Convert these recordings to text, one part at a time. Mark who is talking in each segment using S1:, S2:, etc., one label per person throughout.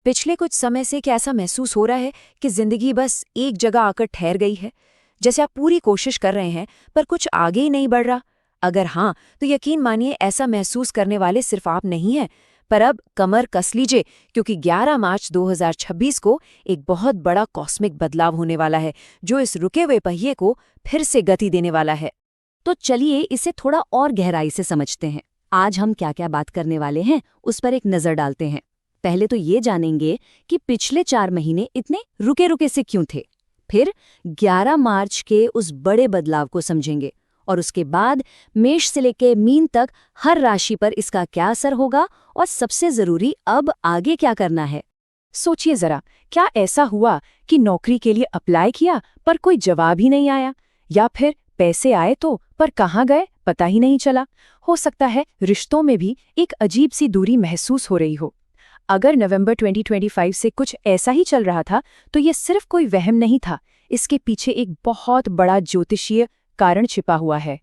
S1: पिछले कुछ समय से क्या ऐसा महसूस हो रहा है कि जिंदगी बस एक जगह आकर ठहर गई है? जैसे आप पूरी कोशिश कर रहे हैं पर कुछ आगे ही नहीं बढ़ रहा। अगर हाँ, तो यकीन मानिए ऐसा महसूस करने वाले सिर्फ आप नहीं हैं। पर अब कमर कस लीजिए, क्योंकि 11 मार्च 2026 को एक बहुत बड़ा कॉस्मिक बदलाव होने वाला है, जो इस रुके हुए पहिए को फिर से गति देने वाला है।
S2: तो चलिए इसे थोड़ा और गहराई से समझते हैं। आज हम क्या क्या बात करने वाले हैं उस पर एक नज़र डालते हैं। पहले तो ये जानेंगे कि पिछले 4 महीने इतने रुके रुके से क्यों थे। फिर 11 मार्च के उस बड़े बदलाव को समझेंगे और उसके बाद मेष से लेकर मीन तक हर राशि पर इसका क्या असर होगा और सबसे ज़रूरी अब आगे क्या करना है।
S1: सोचिए जरा, क्या ऐसा हुआ कि नौकरी के लिए अप्लाई किया पर कोई जवाब ही नहीं आया? या फिर पैसे आए तो पर कहाँ गए पता ही नहीं चला? हो सकता है रिश्तों में भी एक अजीब सी दूरी महसूस हो रही हो। अगर नवंबर 2025 से कुछ ऐसा ही चल रहा था, तो ये सिर्फ कोई वहम नहीं था। इसके पीछे एक बहुत बड़ा ज्योतिषीय कारण छिपा हुआ है।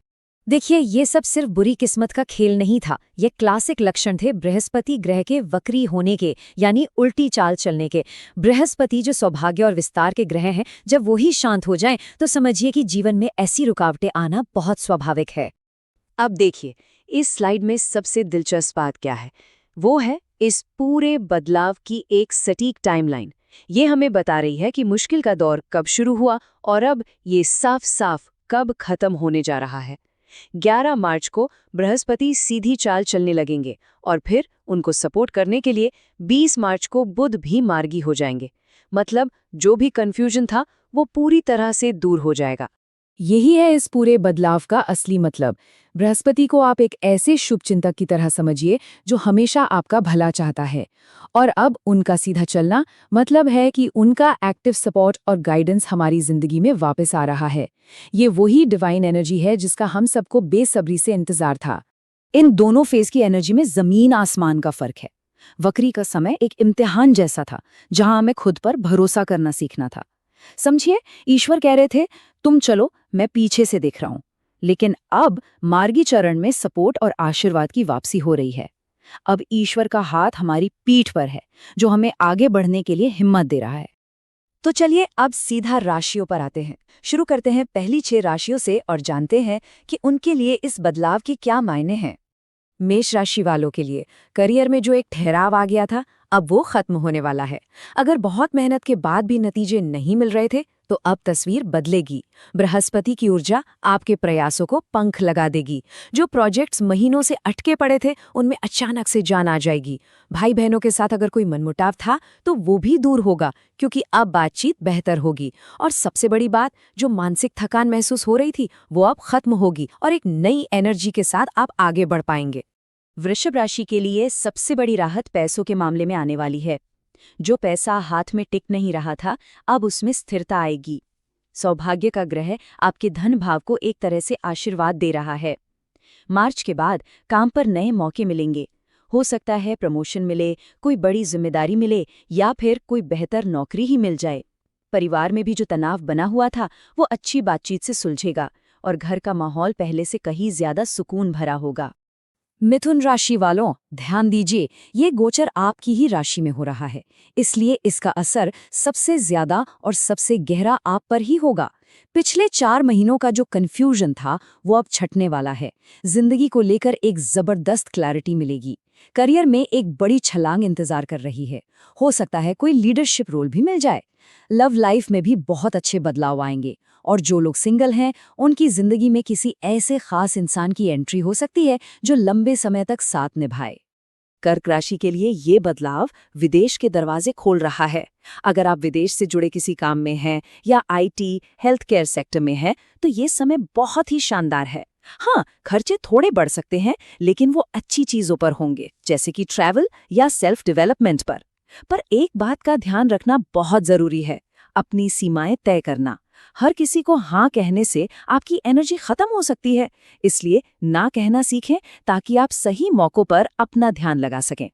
S2: देखिए, ये सब सिर्फ बुरी किस्मत का खेल नहीं था। ये क्लासिक लक्षण थे बृहस्पति ग्रह के वक्री होने के, यानी उल्टी चाल चलने के। बृहस्पति जो सौभाग्य और विस्तार के ग्रह हैं, जब वो ही शांत हो जाएं, तो समझिए कि जीवन में ऐसी रुकावटें आना बहुत स्वाभाविक है।
S1: अब देखिए, इस स्लाइड में सबसे दिलचस्प बात क्या है? वो है इस पूरे बदलाव की एक सटीक टाइमलाइन। ये हमें बता रही है कि मुश्किल का दौर कब शुरू हुआ और अब ये साफ साफ कब खत्म होने जा रहा है। 11 मार्च को बृहस्पति सीधी चाल चलने लगेंगे और फिर उनको सपोर्ट करने के लिए 20 मार्च को बुध भी मार्गी हो जाएंगे। मतलब जो भी कंफ्यूजन था वो पूरी तरह से दूर हो जाएगा।
S3: यही है इस पूरे बदलाव का असली मतलब। बृहस्पति को आप एक ऐसे शुभ चिंतक की तरह समझिए जो हमेशा आपका भला चाहता है, और अब उनका सीधा चलना मतलब है कि उनका एक्टिव सपोर्ट और गाइडेंस हमारी जिंदगी में वापस आ रहा है। ये वही डिवाइन एनर्जी है जिसका हम सबको बेसब्री से इंतजार था। इन दोनों फेज की एनर्जी में जमीन आसमान का फर्क है। वक्री का समय एक इम्तिहान जैसा था, जहां हमें खुद पर भरोसा करना सीखना था। समझिए, ईश्वर कह रहे थे, तुम चलो, मैं पीछे से देख रहा हूं। लेकिन अब मार्गी चरण में सपोर्ट और आशीर्वाद की वापसी हो रही है। अब ईश्वर का हाथ हमारी पीठ पर है, जो हमें आगे बढ़ने के लिए हिम्मत दे रहा है।
S1: तो चलिए अब सीधा राशियों पर आते हैं। शुरू करते हैं पहली 6 राशियों से और जानते हैं कि उनके लिए इस बदलाव के क्या मायने हैं। मेष राशि वालों के लिए करियर में जो एक ठहराव आ गया था, अब वो खत्म होने वाला है। अगर बहुत मेहनत के बाद भी नतीजे नहीं मिल रहे थे, तो अब तस्वीर बदलेगी। बृहस्पति की ऊर्जा आपके प्रयासों को पंख लगा देगी। जो प्रोजेक्ट्स महीनों से अटके पड़े थे, उनमें अचानक से जान आ जाएगी। भाई बहनों के साथ अगर कोई मनमुटाव था, तो वो भी दूर होगा, क्योंकि अब बातचीत बेहतर होगी। और सबसे बड़ी बात, जो मानसिक थकान महसूस हो रही थी, वो अब खत्म होगी और एक नई एनर्जी के साथ आप आगे बढ़ पाएंगे।
S2: वृषभ राशि के लिए सबसे बड़ी राहत पैसों के मामले में आने वाली है। जो पैसा हाथ में टिक नहीं रहा था, अब उसमें स्थिरता आएगी। सौभाग्य का ग्रह आपके धन भाव को एक तरह से आशीर्वाद दे रहा है। मार्च के बाद काम पर नए मौके मिलेंगे। हो सकता है प्रमोशन मिले, कोई बड़ी जिम्मेदारी मिले या फिर कोई बेहतर नौकरी ही मिल जाए। परिवार में भी जो तनाव बना हुआ था, वो अच्छी बातचीत से सुलझेगा और घर का माहौल पहले से कहीं ज्यादा सुकून भरा होगा।
S3: मिथुन राशि वालों, ध्यान दीजिए, ये गोचर आपकी ही राशि में हो रहा है, इसलिए इसका असर सबसे ज्यादा और सबसे गहरा आप पर ही होगा। पिछले 4 महीनों का जो कंफ्यूजन था, वो अब छटने वाला है। जिंदगी को लेकर एक जबरदस्त क्लैरिटी मिलेगी। करियर में एक बड़ी छलांग इंतजार कर रही है। हो सकता है कोई लीडरशिप रोल भी मिल जाए। लव लाइफ में भी बहुत अच्छे बदलाव आएंगे, और जो लोग सिंगल हैं, उनकी जिंदगी में किसी ऐसे खास इंसान की एंट्री हो सकती है जो लंबे समय तक साथ निभाए।
S1: कर्क राशि के लिए ये बदलाव विदेश के दरवाजे खोल रहा है। अगर आप विदेश से जुड़े किसी काम में हैं या आईटी, हेल्थ केयर सेक्टर में हैं, तो ये समय बहुत ही शानदार है। हाँ, खर्चे थोड़े बढ़ सकते हैं, लेकिन वो अच्छी चीजों पर होंगे, जैसे कि ट्रैवल या सेल्फ डेवलपमेंट पर एक बात का ध्यान रखना बहुत जरूरी है, अपनी सीमाएं तय करना। हर किसी को हाँ कहने से आपकी एनर्जी खत्म हो सकती है, इसलिए ना कहना सीखें ताकि आप सही मौकों पर अपना ध्यान लगा सकें।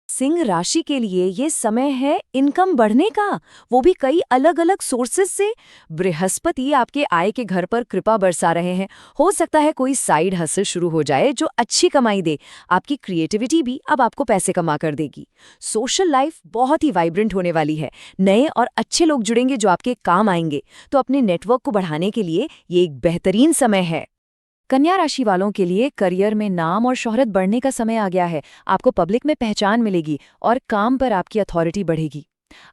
S1: सिंह राशि के लिए ये समय है इनकम बढ़ने का, वो भी कई अलग अलग सोर्सेस से। बृहस्पति आपके आय के घर पर कृपा बरसा रहे हैं। हो सकता है कोई साइड हसल शुरू हो जाए जो अच्छी कमाई दे। आपकी क्रिएटिविटी भी अब आपको पैसे कमा कर देगी। सोशल लाइफ बहुत ही वाइब्रेंट होने वाली है। नए और अच्छे लोग जुड़ेंगे जो आपके काम आएंगे। तो अपने नेटवर्क को बढ़ाने के लिए ये एक बेहतरीन समय है। कन्या राशि वालों के लिए करियर में नाम और शोहरत बढ़ने का समय आ गया है। आपको पब्लिक में पहचान मिलेगी और काम पर आपकी अथॉरिटी बढ़ेगी।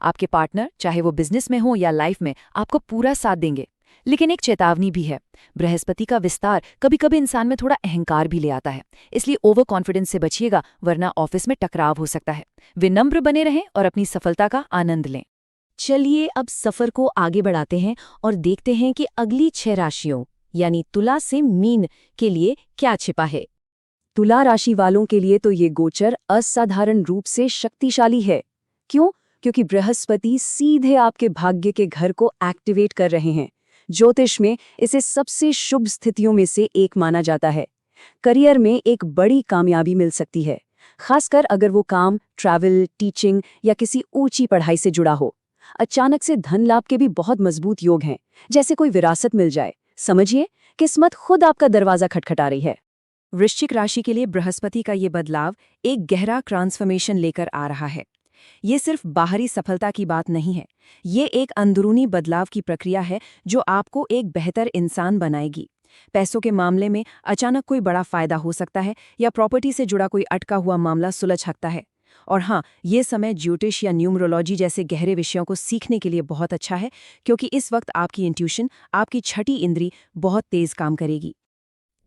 S1: आपके पार्टनर, चाहे वो बिजनेस में हो या लाइफ में, आपको पूरा साथ देंगे। लेकिन एक चेतावनी भी है। बृहस्पति का विस्तार कभी कभी इंसान में थोड़ा अहंकार भी ले आता है, इसलिए ओवर कॉन्फिडेंस से बचिएगा, वरना ऑफिस में टकराव हो सकता है। विनम्र बने रहें और अपनी सफलता का आनंद लें।
S2: चलिए अब सफर को आगे बढ़ाते हैं और देखते हैं कि अगली 6 राशियों यानी तुला से मीन के लिए क्या छिपा है।
S3: तुला राशि वालों के लिए तो ये गोचर असाधारण रूप से शक्तिशाली है। क्यों? क्योंकि बृहस्पति सीधे आपके भाग्य के घर को एक्टिवेट कर रहे हैं। ज्योतिष में इसे सबसे शुभ स्थितियों में से एक माना जाता है। करियर में एक बड़ी कामयाबी मिल सकती है, खासकर अगर वो काम ट्रैवल, टीचिंग या किसी ऊंची पढ़ाई से जुड़ा हो। अचानक से धन लाभ के भी बहुत मजबूत योग हैं, जैसे कोई विरासत मिल जाए। समझिए, किस्मत खुद आपका दरवाजा खटखटा रही है।
S1: वृश्चिक राशि के लिए बृहस्पति का ये बदलाव एक गहरा ट्रांसफॉर्मेशन लेकर आ रहा है। ये सिर्फ बाहरी सफलता की बात नहीं है, ये एक अंदरूनी बदलाव की प्रक्रिया है जो आपको एक बेहतर इंसान बनाएगी। पैसों के मामले में अचानक कोई बड़ा फायदा हो सकता है या प्रॉपर्टी से जुड़ा कोई अटका हुआ मामला सुलझ सकता है। और हाँ, ये समय ज्योतिष या न्यूमरोलॉजी जैसे गहरे विषयों को सीखने के लिए बहुत अच्छा है, क्योंकि इस वक्त आपकी इंट्यूशन, आपकी छठी इंद्री बहुत तेज काम करेगी।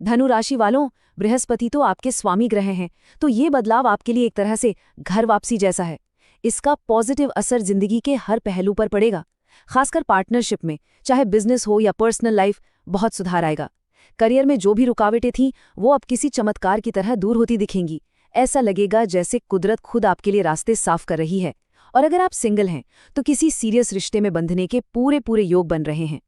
S1: धनु राशि वालों, बृहस्पति तो आपके स्वामी ग्रह हैं, तो ये बदलाव आपके लिए एक तरह से घर वापसी जैसा है। इसका पॉजिटिव असर जिंदगी के हर पहलू पर पड़ेगा, खासकर पार्टनरशिप में, चाहे बिजनेस हो या पर्सनल लाइफ, बहुत सुधार आएगा। करियर में जो भी रुकावटें थीं, वो अब किसी चमत्कार की तरह दूर होती दिखेंगी। ऐसा लगेगा जैसे कुदरत खुद आपके लिए रास्ते साफ कर रही है। और अगर आप सिंगल हैं, तो किसी सीरियस रिश्ते में बंधने के पूरे योग बन रहे हैं।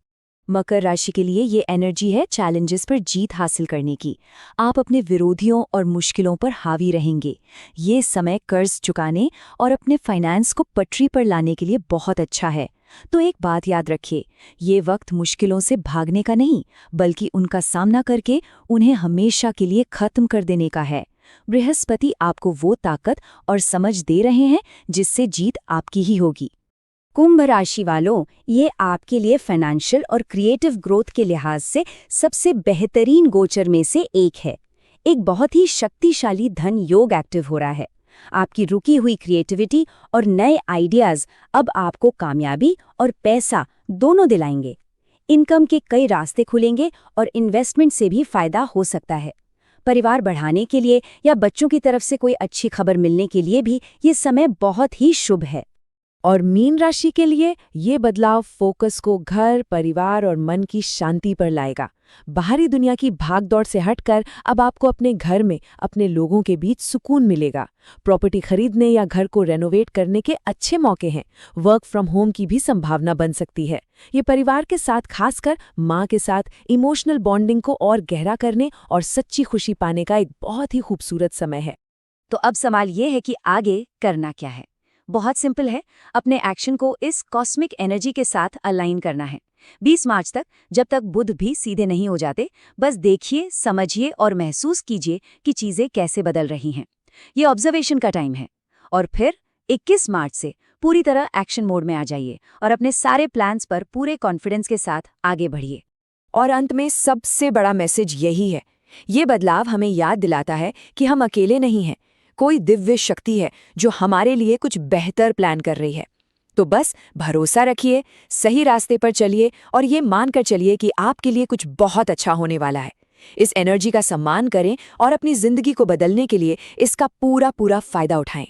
S2: मकर राशि के लिए ये एनर्जी है चैलेंजेस पर जीत हासिल करने की। आप अपने विरोधियों और मुश्किलों पर हावी रहेंगे। ये समय कर्ज चुकाने और अपने फाइनेंस को पटरी पर लाने के लिए बहुत अच्छा है। तो एक बात याद रखिए, ये वक्त मुश्किलों से भागने का नहीं, बल्कि उनका सामना करके उन्हें हमेशा के लिए खत्म कर देने का है। बृहस्पति आपको वो ताकत और समझ दे रहे हैं जिससे जीत आपकी ही होगी।
S4: कुंभ राशि वालों, ये आपके लिए फाइनेंशियल और क्रिएटिव ग्रोथ के लिहाज से सबसे बेहतरीन गोचर में से एक है। एक बहुत ही शक्तिशाली धन योग एक्टिव हो रहा है। आपकी रुकी हुई क्रिएटिविटी और नए आइडियाज अब आपको कामयाबी और पैसा दोनों दिलाएंगे। इनकम के कई रास्ते खुलेंगे और इन्वेस्टमेंट से भी फायदा हो सकता है। परिवार बढ़ाने के लिए या बच्चों की तरफ से कोई अच्छी खबर मिलने के लिए भी ये समय बहुत ही शुभ है।
S3: और मीन राशि के लिए ये बदलाव फोकस को घर, परिवार और मन की शांति पर लाएगा। बाहरी दुनिया की भागदौड़ से हटकर अब आपको अपने घर में अपने लोगों के बीच सुकून मिलेगा। प्रॉपर्टी खरीदने या घर को रेनोवेट करने के अच्छे मौके हैं। वर्क फ्रॉम होम की भी संभावना बन सकती है। ये परिवार के साथ, खासकर माँ के साथ, इमोशनल बॉन्डिंग को और गहरा करने और सच्ची खुशी पाने का एक बहुत ही खूबसूरत समय है।
S1: तो अब सवाल ये है कि आगे करना क्या है। बहुत सिंपल है, अपने एक्शन को इस कॉस्मिक एनर्जी के साथ अलाइन करना है। 20 मार्च तक, जब तक बुध भी सीधे नहीं हो जाते, बस देखिए, समझिए और महसूस कीजिए कि चीजें कैसे बदल रही हैं। ये ऑब्जर्वेशन का टाइम है। और फिर 21 मार्च से पूरी तरह एक्शन मोड में आ जाइए और अपने सारे प्लान्स पर पूरे कॉन्फिडेंस के साथ आगे बढ़िए। और अंत में सबसे बड़ा मैसेज यही है, ये बदलाव हमें याद दिलाता है कि हम अकेले नहीं हैं। कोई दिव्य शक्ति है जो हमारे लिए कुछ बेहतर प्लान कर रही है। तो बस भरोसा रखिए, सही रास्ते पर चलिए और ये मानकर चलिए कि आपके लिए कुछ बहुत अच्छा होने वाला है। इस एनर्जी का सम्मान करें और अपनी जिंदगी को बदलने के लिए इसका पूरा फायदा उठाएं।